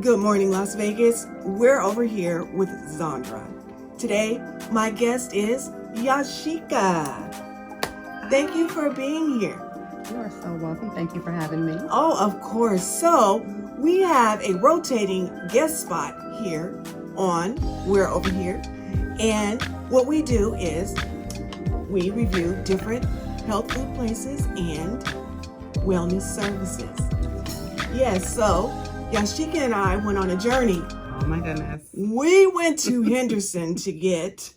Good morning, Las Vegas. We're over here with Zandra. Today, my guest is Yashika. Thank you for being here. You are so welcome. Thank you for having me. Oh, of course. So, we have a rotating guest spot here on We're Over Here. And what we do is we review different health food places and wellness services. Yes, so Yashika and I went on a journey. Oh my goodness. We went to Henderson to get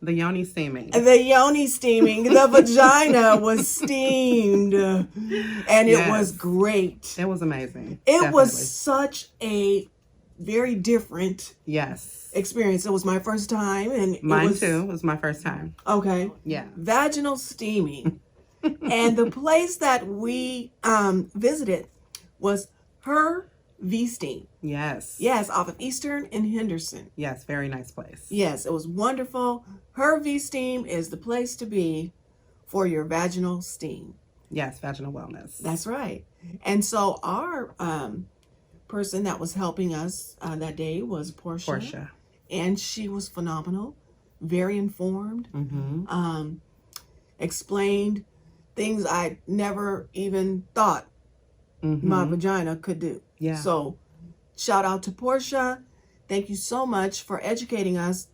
the yoni steaming. The yoni steaming. The vagina was steamed. And it was great. It was amazing. It was such a very different experience. It was my first time. And mine too. It was my first time. Okay. Yeah. Vaginal steaming. And the place that we visited was Her V-Steam. Yes. Yes, off of Eastern and Henderson. Yes, very nice place. Yes, it was wonderful. Her V-Steam is the place to be for your vaginal steam. Yes, vaginal wellness. That's right. And so our person that was helping us that day was Portia. And she was phenomenal, very informed, explained things I never even thought my vagina could do. Yeah. So shout out to Portia. Thank you so much for educating us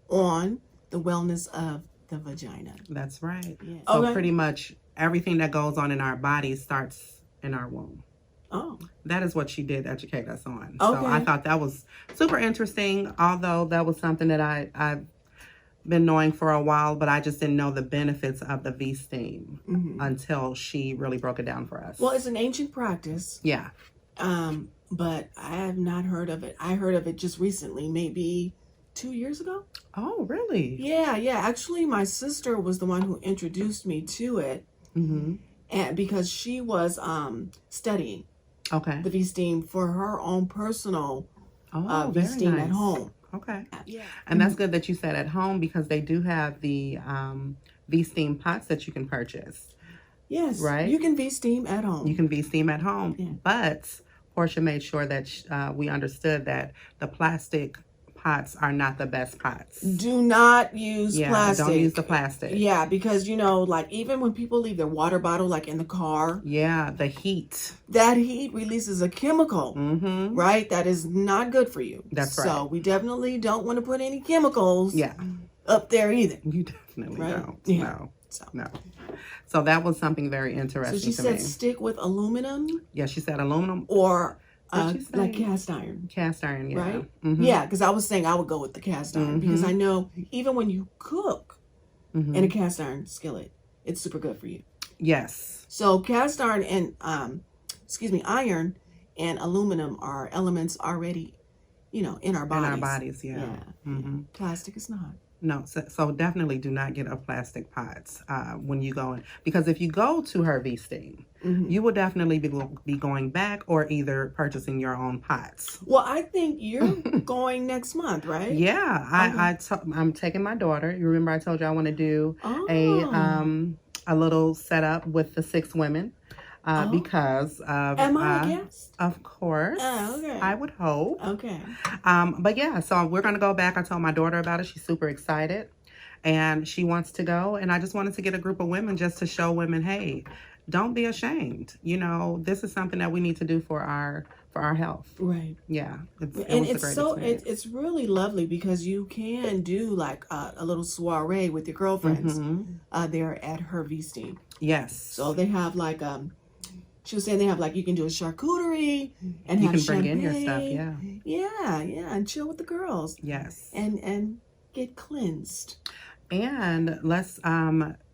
on the wellness of the vagina. That's right. Yeah. So pretty much everything that goes on in our body starts in our womb. Oh. That is what she did educate us on. Okay. So I thought that was super interesting, although that was something that I've been knowing for a while, but I just didn't know the benefits of the V-Steam until she really broke it down for us. Well, it's an ancient practice. Yeah. But I have not heard of it. I heard of it just recently, maybe 2 years ago. Oh, really? Yeah. Actually, my sister was the one who introduced me to it, and because she was studying the V-Steam for her own personal V-Steam at home. Okay. Yeah. And that's good that you said at home, because they do have the V-Steam pots that you can purchase. Yes. Right? You can V-Steam at home. You can V-Steam at home. Yeah. But Portia made sure that we understood that the plastic pots are not the best pots. Do not use plastic. Don't use the plastic. Yeah, because, like even when people leave their water bottle, like in the car. Yeah, the heat. That heat releases a chemical, right? That is not good for you. That's right. So we definitely don't want to put any chemicals up there either. You definitely don't. Yeah. No. So that was something very interesting to me. So she said stick with aluminum? Yeah, she said aluminum. Or like cast iron. Cast iron, yeah. Right? Yeah, because I was saying I would go with the cast iron because I know even when you cook in a cast iron skillet, it's super good for you. Yes. So cast iron and iron and aluminum are elements already, in our bodies. In our bodies, yeah. Plastic is not. No, so definitely do not get a plastic pots when you go in. Because if you go to her V-Steam, you will definitely be going back or either purchasing your own pots. Well, I think you're going next month, right? Yeah, I'm taking my daughter. You remember I told you I want to do a little setup with the 6 women. Because of... Am I a guest? Of course. Oh, okay. I would hope. Okay. But yeah, so we're going to go back. I told my daughter about it. She's super excited. And she wants to go. And I just wanted to get a group of women just to show women, hey, don't be ashamed. This is something that we need to do for our health. Right. Yeah. It's really lovely because you can do like a little soiree with your girlfriends there at Her V-Steam. Yes. So they have like she was saying they have like you can do a charcuterie and have champagne. You can bring in your stuff, yeah, and chill with the girls. Yes. And get cleansed. And let's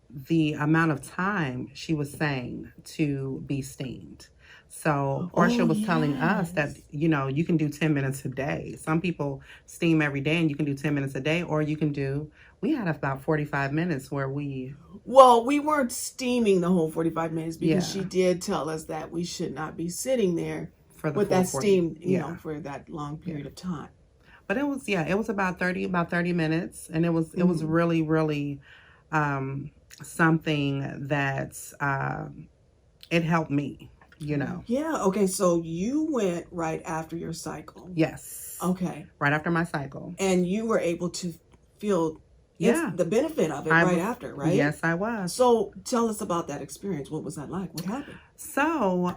the amount of time she was saying to be steamed. So Portia was telling us that, you can do 10 minutes a day. Some people steam every day and you can do 10 minutes a day, or you can we had about 45 minutes where we... Well, we weren't steaming the whole 45 minutes because she did tell us that we should not be sitting there with that steam, for that long period of time. But it was about 30 minutes. And it was really, really something that it helped me. you know. Yeah. Okay. So you went right after your cycle. Yes. Okay. Right after my cycle. And you were able to feel the benefit of it after, right? Yes, I was. So tell us about that experience. What was that like? What happened? So,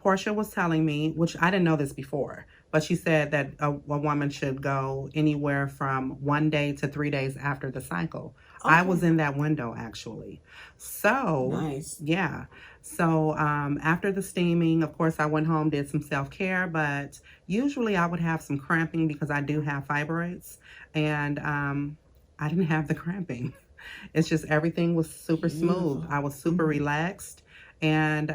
Portia was telling me, which I didn't know this before, but she said that a woman should go anywhere from 1 day to 3 days after the cycle. I was in that window, actually. So, nice. Yeah. So, after the steaming, of course, I went home, did some self-care, but usually I would have some cramping because I do have fibroids, and I didn't have the cramping. It's just everything was super smooth. I was super relaxed. And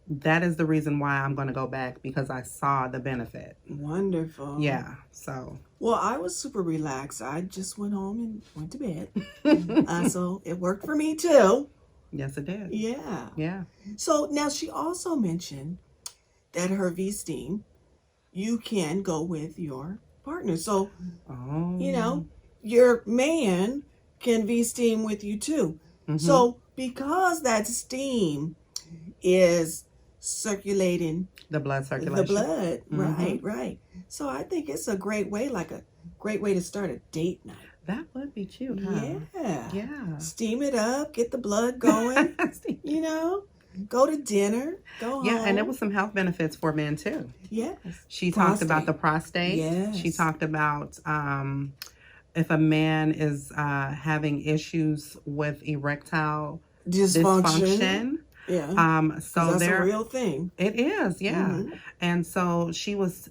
that is the reason why I'm going to go back, because I saw the benefit. Wonderful. Yeah. So. Well, I was super relaxed. I just went home and went to bed. So it worked for me too. Yes, it did. Yeah. Yeah. So now she also mentioned that her V-Steam, you can go with your partner. So, you know, your man can V-Steam with you too. So because that steam is circulating the blood circulation, right. So I think it's a great way, to start a date night. That would be cute, huh? Yeah. Steam it up, get the blood going. You know, go to dinner, go home. Yeah, and there was some health benefits for men too. Yes. She talked about the prostate. Yes. She talked about if a man is having issues with erectile dysfunction. Yeah. So that's a real thing. It is, yeah. And so she was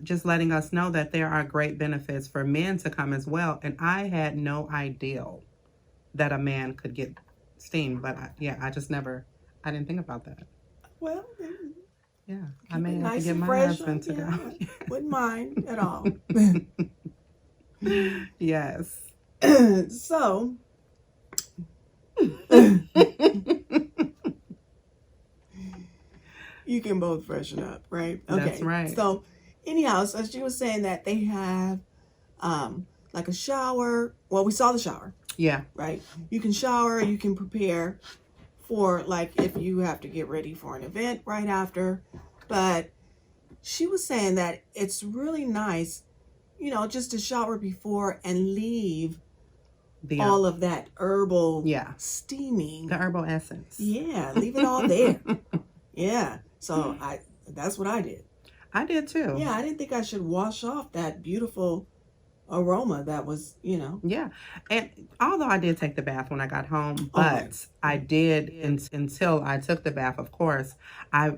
just letting us know that there are great benefits for men to come as well. And I had no idea that a man could get steam, but I didn't think about that. Well, yeah, I may have to get my husband to go. Wouldn't mind at all. Yes. So. You can both freshen up, right? Okay. That's right. So, anyhow, so she was saying that they have like a shower. Well, we saw the shower. Yeah. Right? You can shower, you can prepare for, like, if you have to get ready for an event right after. But she was saying that it's really nice, you know, just to shower before and leave all of that herbal steaming. The herbal essence. Yeah, leave it all there. Yeah. So that's what I did. I did too. Yeah, I didn't think I should wash off that beautiful aroma that was, you know. Yeah. And although I did take the bath when I got home, but I did until I took the bath, of course, it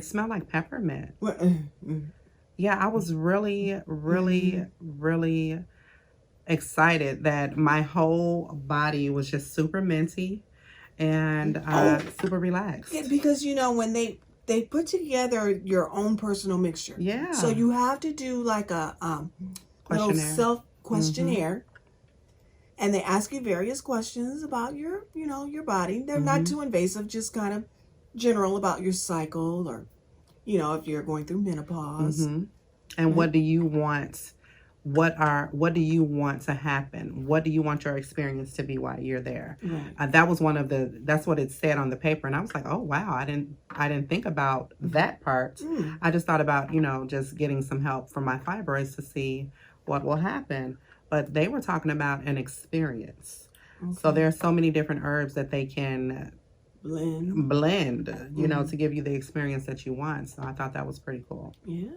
smelled like peppermint. Yeah, I was really, really, really excited that my whole body was just super minty and super relaxed. Yeah, because, you know, when they put together your own personal mixture. Yeah. So you have to do like a little self-questionnaire. And they ask you various questions about your body. They're not too invasive, just kind of general about your cycle, or, you know, if you're going through menopause. And what do you want? What do you want to happen? What do you want your experience to be while you're there? Right. That was that's what it said on the paper. And I was like, oh, wow, I didn't think about that part. I just thought about, you know, just getting some help for my fibroids to see what will happen. But they were talking about an experience. So there are so many different herbs that they can blend, you know, to give you the experience that you want. So I thought that was pretty cool. Yeah.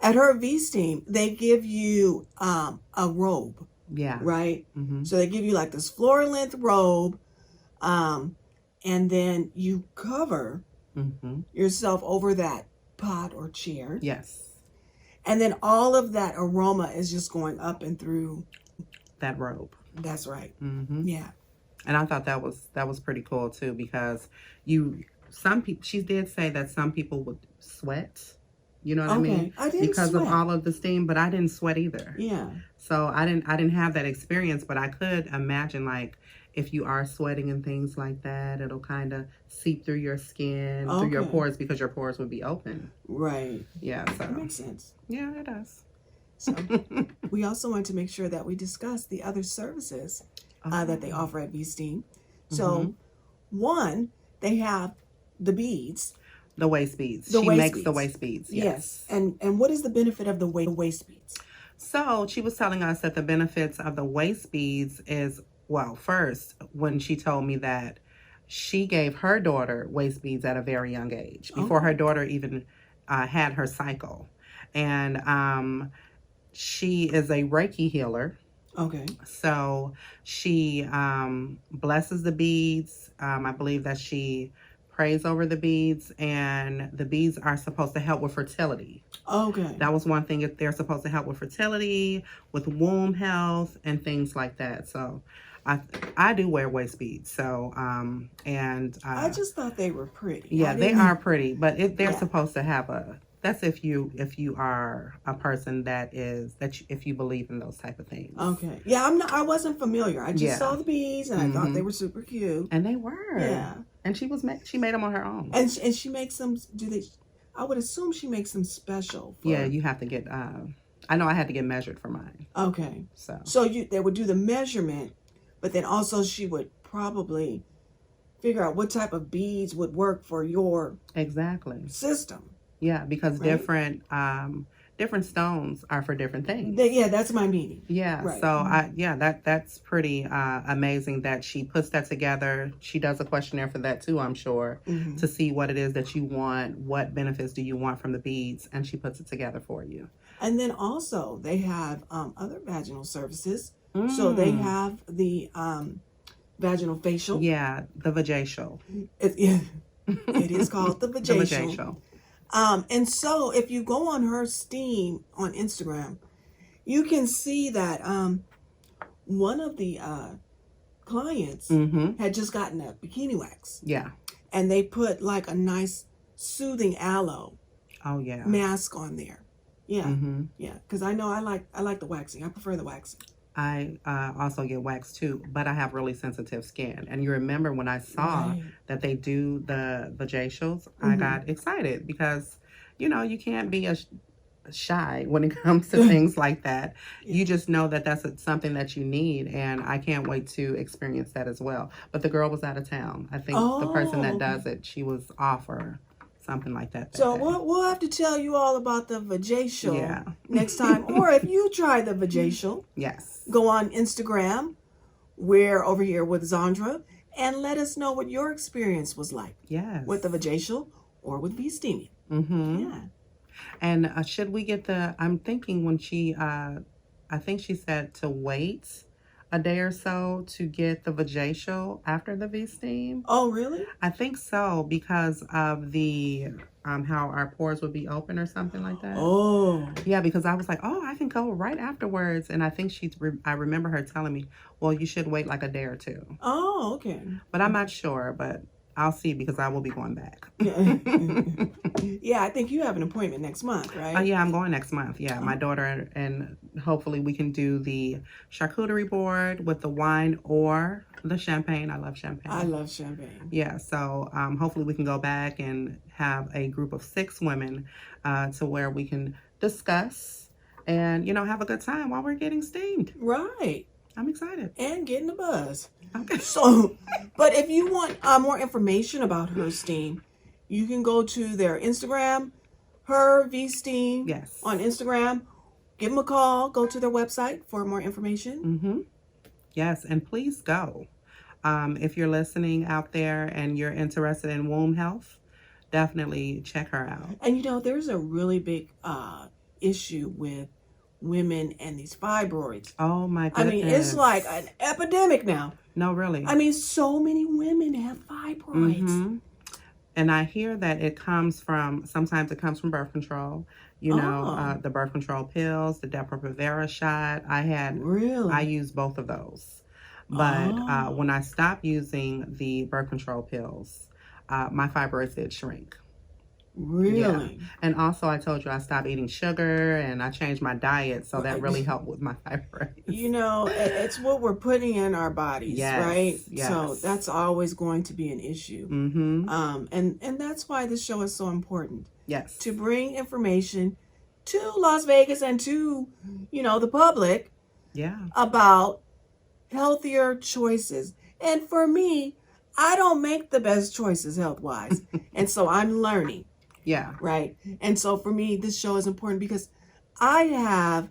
At her V-Steam, they give you a robe. Yeah. Right? So they give you like this floor-length robe, and then you cover yourself over that pot or chair. Yes. And then all of that aroma is just going up and through that robe. That's right. Yeah. And I thought that was pretty cool too, because some people, she did say that some people would sweat. You know what I mean? I didn't because sweat. Of all of the steam, but I didn't sweat either. Yeah. So I didn't have that experience, but I could imagine, like, if you are sweating and things like that, it'll kind of seep through your skin, through your pores, because your pores would be open. Right. Yeah. So that makes sense. Yeah, it does. So we also want to make sure that we discuss the other services that they offer at V-Steam. So one they have the beads. The waist beads. The She waist makes the beads. waist beads. Yes. And what is the benefit of the waist beads? So she was telling us that the benefits of the waist beads is, well, first, when she told me that she gave her daughter waist beads at a very young age, before her daughter even had her cycle. And she is a Reiki healer. Okay. So she blesses the beads. I believe that she prays over the beads, and the beads are supposed to help with fertility. Okay. That was one thing. They're supposed to help with fertility, with womb health, and things like that. So I do wear waist beads. So I just thought they were pretty. Yeah, they are pretty, but they're Yeah. supposed to have that's if you are a person if you believe in those type of things. Okay. Yeah, I wasn't familiar. I just saw the beads and I thought they were super cute. And they were. Yeah. And she made them on her own. And she makes them. I would assume she makes them special. Yeah, you have to get. I know I had to get measured for mine. Okay. So they would do the measurement, but then also she would probably figure out what type of beads would work for your system. Yeah, because different stones are for different things. Yeah, that's my meaning. Yeah, right. So that's pretty amazing that she puts that together. She does a questionnaire for that too, I'm sure, to see what it is that you want, what benefits do you want from the beads, and she puts it together for you. And then also they have other vaginal services. So they have the vaginal facial. Yeah, the vajacial. It is called the vajacial. The vajacial. And so if you go on her Steam on Instagram, you can see that one of the clients had just gotten a bikini wax. Yeah. And they put like a nice soothing aloe mask on there. Yeah. Yeah. Because I know I like the waxing. I prefer the waxing. I also get waxed too, but I have really sensitive skin. And you remember when I saw that they do the vajacials, I got excited because, you can't be shy when it comes to things like that. You just know that that's something that you need, and I can't wait to experience that as well. But the girl was out of town. I think the person that does it, she was off or something like that. So we'll have to tell you all about the vajacial next time. Or if you try the vajacial, go on Instagram, we're over here with Zandra, and let us know what your experience was like with the vajacial or with V-steaming. Yeah. And should we get I'm thinking when I think she said to wait a day or so to get the vajacial after the V-steam. Oh, really? I think so, because of the how our pores would be open or something like that. Oh. Yeah, because I was like, I can go right afterwards. And I think I remember her telling me, well, you should wait like a day or two. Oh, okay. But I'm not sure, but I'll see, because I will be going back. Yeah, I think you have an appointment next month, right? Yeah, I'm going next month. Yeah, my daughter, and hopefully we can do the charcuterie board with the wine or the champagne. I love champagne. I love champagne. Yeah, so hopefully we can go back and have a group of 6 women to where we can discuss and, have a good time while we're getting steamed. Right. I'm excited. And getting the buzz. Okay. So, but if you want more information about her steam, you can go to their Instagram, her V-steam. Yes. On Instagram. Give them a call. Go to their website for more information. Yes, and please go. If you're listening out there and you're interested in womb health, definitely check her out. And there's a really big issue with women and these fibroids. Oh my goodness. I mean, it's like an epidemic now. No, really. I mean, so many women have fibroids. And I hear that sometimes it comes from birth control. The birth control pills, the Depo-Provera shot. I used both of those. But when I stopped using the birth control pills, my fibroids did shrink. Really? Yeah. And also, I told you I stopped eating sugar and I changed my diet, so that really helped with my fibroids. It's what we're putting in our bodies, right? Yes. So that's always going to be an issue. And that's why this show is so important. Yes. To bring information to Las Vegas and to, the public. Yeah. About healthier choices. And for me, I don't make the best choices health wise. And so I'm learning. Yeah. Right. And so for me, this show is important because I have,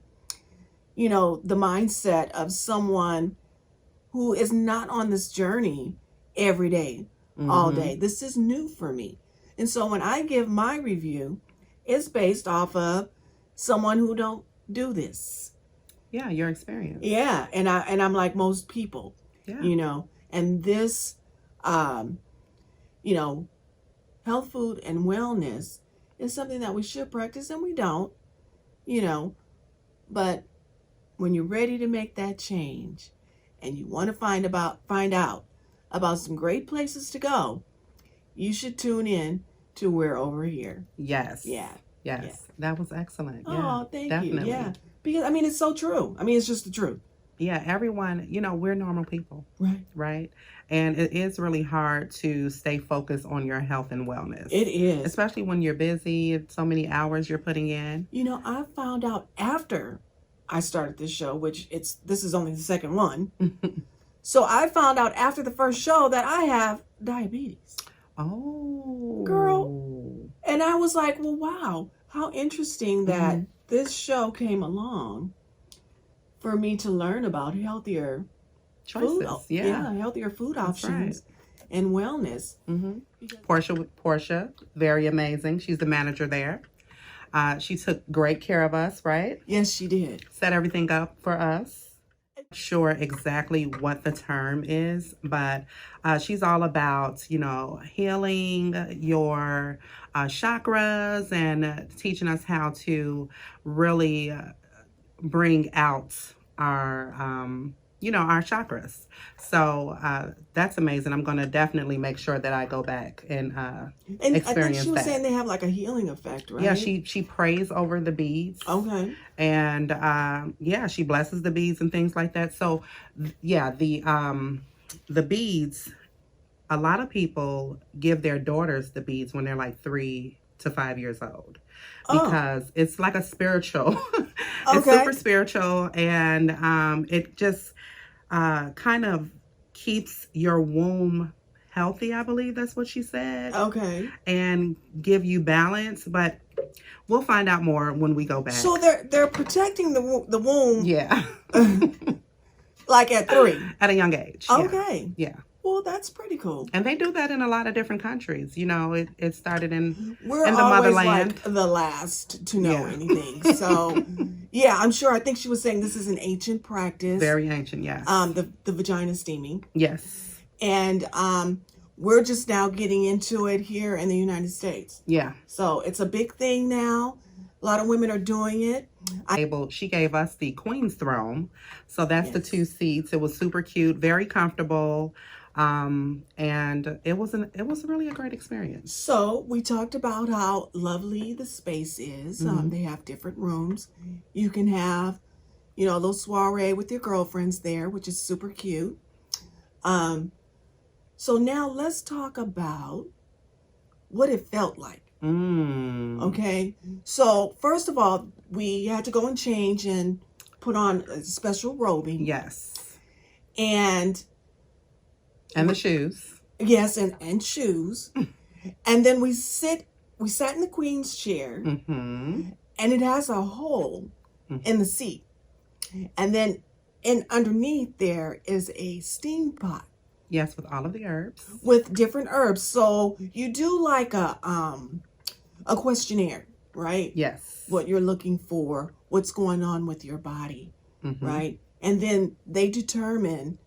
the mindset of someone who is not on this journey every day, all day. This is new for me. And so when I give my review, it's based off of someone who don't do this. Yeah, your experience. Yeah, and I'm like most people, Yeah. And this, you know, health food and wellness is something that we should practice, and we don't, but when you're ready to make that change and you want to find out about some great places to go, you should tune in to We're Over Here. Yes. Yeah. Yes. Yeah. That was excellent. Oh, Yeah, thank definitely. you. Yeah. Because it's so true. It's just the truth. Yeah, everyone, we're normal people. Right. Right. And it is really hard to stay focused on your health and wellness. It is. Especially when you're busy, so many hours you're putting in. I found out after I started this show, which this is only the second one. So I found out after the first show that I have diabetes. Oh. Girl. And I was like, well, wow, how interesting that this show came along for me to learn about healthier Choices. food. Healthier food options and wellness. Portia, very amazing. She's the manager there. She took great care of us, right? Yes, she did. Set everything up for us. Sure exactly what the term is, but she's all about, healing your chakras and teaching us how to really bring out our our chakras. So that's amazing. I'm going to definitely make sure that I go back and experience I think she was that. saying they have like a healing effect, right? Yeah, she prays over the beads. Okay. And she blesses the beads and things like that. So yeah, the beads, a lot of people give their daughters the beads when they're like 3 to 5 years old. Because it's like a spiritual, it's super spiritual, and it just kind of keeps your womb healthy, I believe that's what she said. Okay. And give you balance, but we'll find out more when we go back. So they're protecting the womb. Yeah. Like at 3. At a young age. Okay. Yeah. Well, that's pretty cool. And they do that in a lot of different countries. It started in the always motherland. Like the last to know anything. So, yeah, I'm sure. I think she was saying this is an ancient practice. Very ancient, yes. The vaginal steaming. Yes. And we're just now getting into it here in the United States. Yeah. So it's a big thing now. A lot of women are doing it. She gave us the Queen's Throne. So that's the 2 seats. It was super cute, very comfortable. And it was really a great experience. So we talked about how lovely the space is. They have different rooms. You can have, a little soiree with your girlfriends there, which is super cute. So now let's talk about what it felt like. Okay. So first of all, we had to go and change and put on a special robing. Yes. And the shoes. Yes, and shoes. And then we sat in the Queen's chair, and it has a hole in the seat. And then underneath there is a steam pot. Yes, with all of the herbs. With different herbs. So you do like a questionnaire, right? Yes. What you're looking for, what's going on with your body, right? And then they determine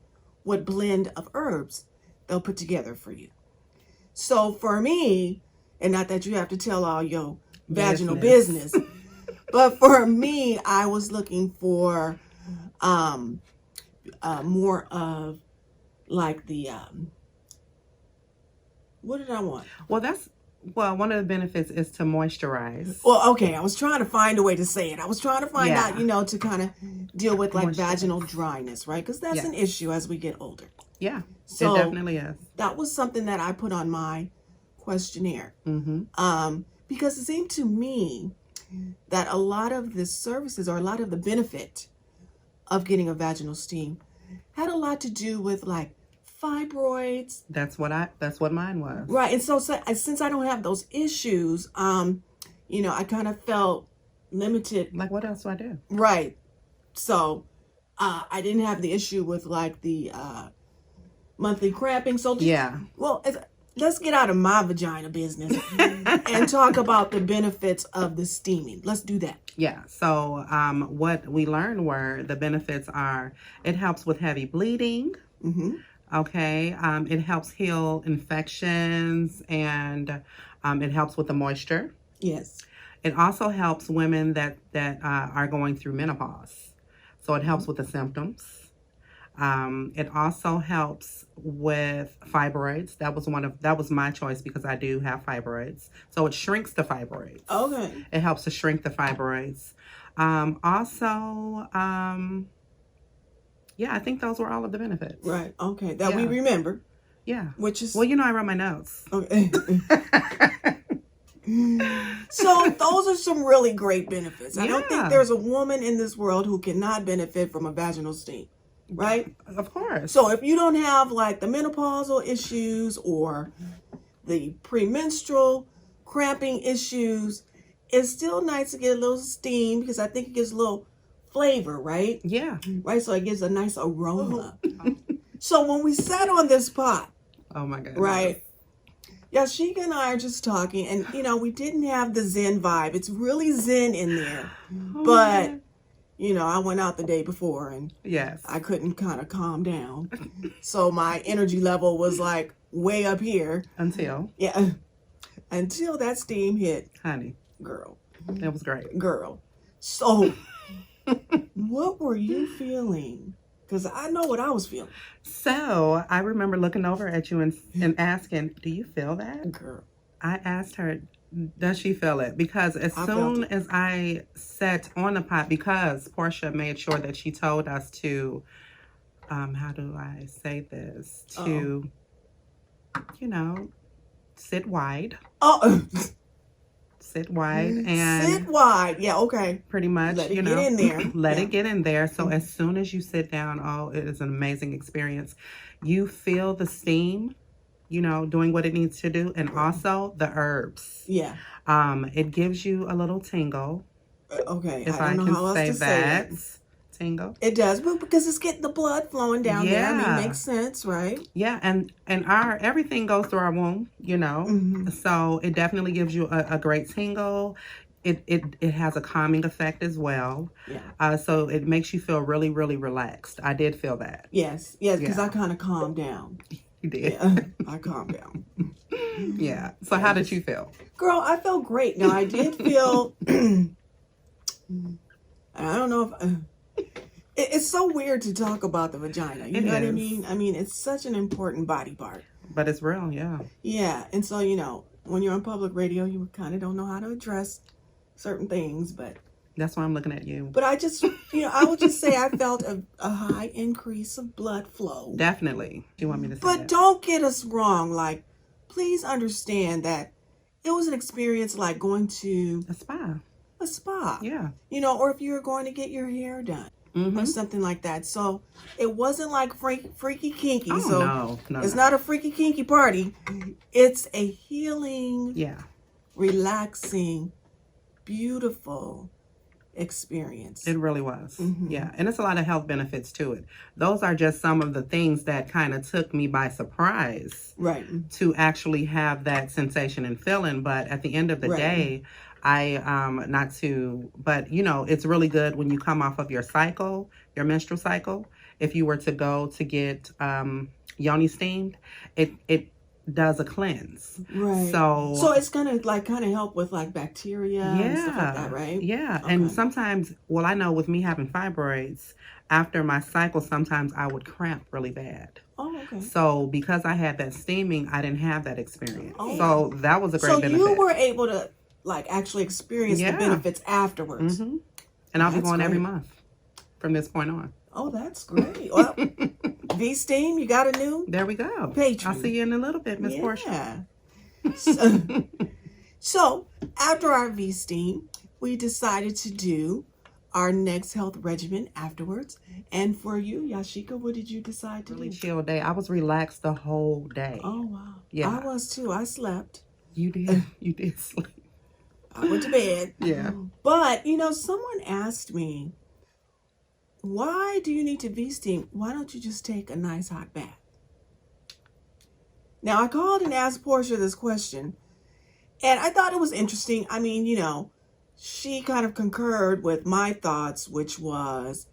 what blend of herbs they'll put together for you. So for me, and not that you have to tell all your vaginal business, but for me, I was looking for more of like the what did I want? Well, one of the benefits is to moisturize. Well, okay, I was trying to find a way to say it. I was trying to find out, to kind of deal with like vaginal dryness, right? Because that's an issue as we get older. Yeah, so it definitely is. That was something that I put on my questionnaire. Because it seemed to me that a lot of the services or a lot of the benefit of getting a vaginal steam had a lot to do with like fibroids. That's what mine was. Right. And so since I don't have those issues, I kind of felt limited. Like, what else do I do? Right. So I didn't have the issue with like the monthly cramping. So Yeah. Well, let's get out of my vagina business and talk about the benefits of the steaming. Let's do that. Yeah. So what we learned were the benefits are it helps with heavy bleeding. Mm-hmm. Okay. It helps heal infections, and it helps with the moisture. Yes. It also helps women that are going through menopause. So it helps with the symptoms. It also helps with fibroids. That was my choice because I do have fibroids. So it shrinks the fibroids. Okay. It helps to shrink the fibroids. Yeah, I think those were all of the benefits. Right. Okay. That we remember. Yeah. Which is Well, I wrote my notes. Okay. So those are some really great benefits. I don't think there's a woman in this world who cannot benefit from a vaginal steam. Right? Of course. So if you don't have like the menopausal issues or the premenstrual cramping issues, it's still nice to get a little steam because I think it gives a little flavor, right? Yeah. Right, so it gives a nice aroma. So when we sat on this pot, oh my God. Right? Yashika and I are just talking, and we didn't have the Zen vibe. It's really Zen in there. But I went out the day before and yes, I couldn't kind of calm down. So my energy level was like way up here. Until that steam hit. Honey. Girl. It was great. Girl. So what were you feeling? Because I know what I was feeling. So I remember looking over at you and asking, do you feel that? Girl. I asked her, does she feel it? Because as soon as I sat on the pot, because Portia made sure that she told us to, how do I say this? To, sit wide. Oh. Sit wide and sit wide. Yeah, okay. Pretty much, let it get in there. Let it get in there. So as soon as you sit down, it is an amazing experience. You feel the steam, doing what it needs to do, and also the herbs. Yeah. It gives you a little tingle. Okay. If I can say that. Tingle. It does, but because it's getting the blood flowing down there. I mean, makes sense, right? Yeah, and everything goes through our womb, So it definitely gives you a great tingle. It has a calming effect as well. Yeah. So it makes you feel really, really relaxed. I did feel that. Yes, because I kind of calmed down. You did. Yeah, I calmed down. Yeah. So how did you feel? Girl, I felt great. Now I did feel. I don't know if. It's so weird to talk about the vagina. You know what I mean? I mean, it's such an important body part. But it's real, yeah. Yeah, and so, when you're on public radio, you kind of don't know how to address certain things, but... That's why I'm looking at you. But I just, I would just say I felt a high increase of blood flow. Definitely. Do you want me to say But that? don't get us wrong. Like, please understand that it was an experience like going to... A spa. A spa. Yeah. Or if you were going to get your hair done. Mm-hmm. Or something like that. So it wasn't like freaky kinky. Oh, so no, it's not a freaky kinky party. It's a healing, relaxing, beautiful experience. It really was. Mm-hmm. Yeah. And it's a lot of health benefits to it. Those are just some of the things that kind of took me by surprise. Right. To actually have that sensation and feeling. But at the end of the day, but it's really good when you come off of your cycle, your menstrual cycle. If you were to go to get yoni steamed, it does a cleanse. Right. So it's gonna kind of help with like bacteria and stuff like that, right? Yeah. Okay. And sometimes, I know with me having fibroids, after my cycle, sometimes I would cramp really bad. Oh, okay. So because I had that steaming, I didn't have that experience. Oh. So that was a great benefit. So you were able to actually experience the benefits afterwards. Mm-hmm. And I'll be going every month from this point on. Oh, that's great. Well, V-Steam, you got a new? There we go. Patron. I'll see you in a little bit, Miss Portia. So after our V-Steam, we decided to do our next health regimen afterwards. And for you, Yashika, what did you decide to Really do? chill day. I was relaxed the whole day. Oh, wow. Yeah. I was too. I slept. You did. You did sleep. I went to bed. Yeah. But, someone asked me, why do you need to V-steam? Why don't you just take a nice hot bath? Now, I called and asked Portia this question, and I thought it was interesting. I mean, she kind of concurred with my thoughts, which was,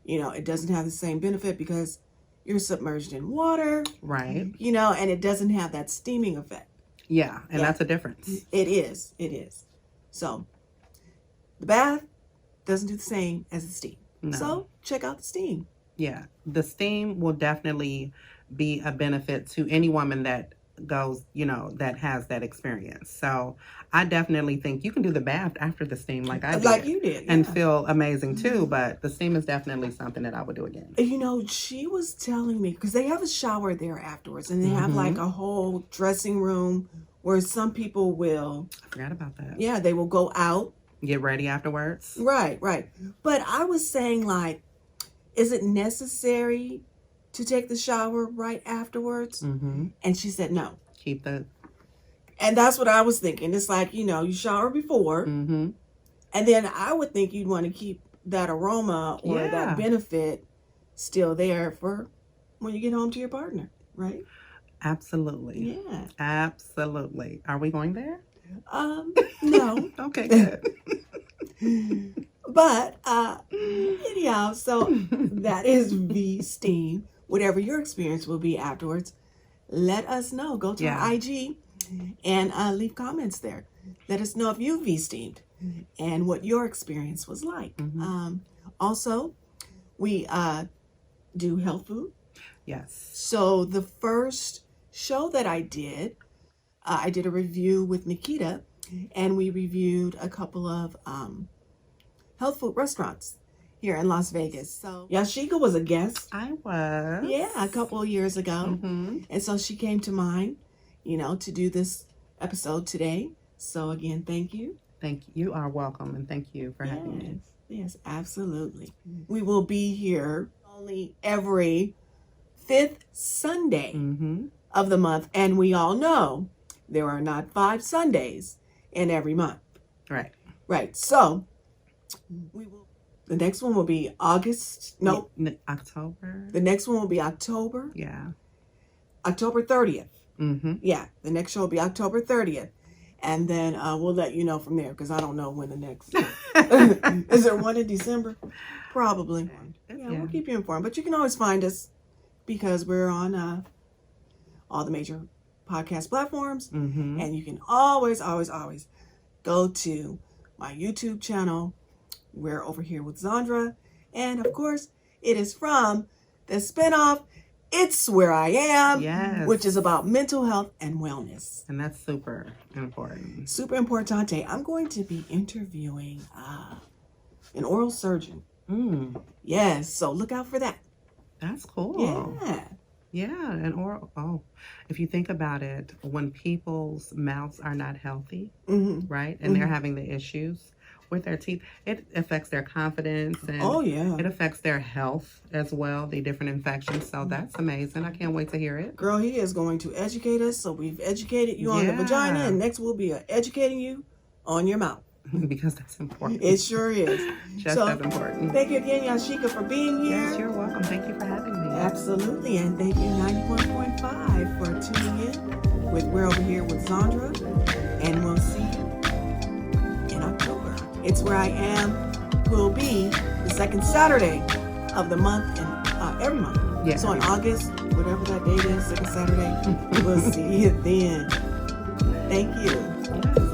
it doesn't have the same benefit because you're submerged in water. Right. And it doesn't have that steaming effect. Yeah, and that's a difference. It is. So, the bath doesn't do the same as the steam. No. So, check out the steam. Yeah, the steam will definitely be a benefit to any woman that goes, that has that experience. So I definitely think you can do the bath after the steam like I did. Like you did. Yeah. And feel amazing too, but the steam is definitely something that I would do again. She was telling me, because they have a shower there afterwards, and they have like a whole dressing room where some people will... I forgot about that. Yeah, they will go out. Get ready afterwards. Right. But I was saying, like, is it necessary to take the shower right afterwards? And she said no. Keep the... And that's what I was thinking. It's like, you shower before, and then I would think you'd want to keep that aroma or that benefit still there for when you get home to your partner, right? Absolutely. Yeah. Absolutely. Are we going there? No. Okay, good. But anyhow, so that is V-steam. Whatever your experience will be afterwards, let us know. Go to our IG and leave comments there. Let us know if you V-steamed and what your experience was like. Also, we do health food. Yes. So the first show that I did a review with Nikita, and we reviewed a couple of health food restaurants here in Las Vegas. So Yashika was a guest. I was. Yeah, a couple of years ago. And so she came to mind, to do this episode today. So again, thank you. Thank you. You are welcome, and thank you for having me. Yes, absolutely. We will be here only every 5th Sunday of the month, and we all know there are not 5 Sundays in every month. Right. So the next one will be August. No, October. The next one will be October. Yeah. October 30th. Yeah, the next show will be October 30th. And then we'll let you know from there, because I don't know when the next... Is there one in December? Probably. Yeah, we'll keep you informed. But you can always find us, because we're on all the major podcast platforms. And you can always go to my YouTube channel. We're over here with Zandra. And of course, it is from the spinoff, It's Where I Am, which is about mental health and wellness. And that's super important. Super importante. I'm going to be interviewing an oral surgeon. Yes, so look out for that. That's cool. Yeah, and if you think about it, when people's mouths are not healthy, right, and they're having the issues with their teeth, it affects their confidence, and it affects their health as well, the different infections. So that's amazing. I can't wait to hear it. Girl, he is going to educate us. So we've educated you on the vagina, and next we'll be educating you on your mouth. Because that's important. It sure is. Just as important. Thank you again, Yashika, for being here. Yes, you're welcome. Thank you for having me. Absolutely. And thank you, 91.5, for tuning in with We're Over Here with Zandra. And we'll see you in October. It's Where I Am will be the second Saturday of the month, and every month. Yeah. So in August, whatever that date is, second Saturday, we'll see you then. Thank you. Yes.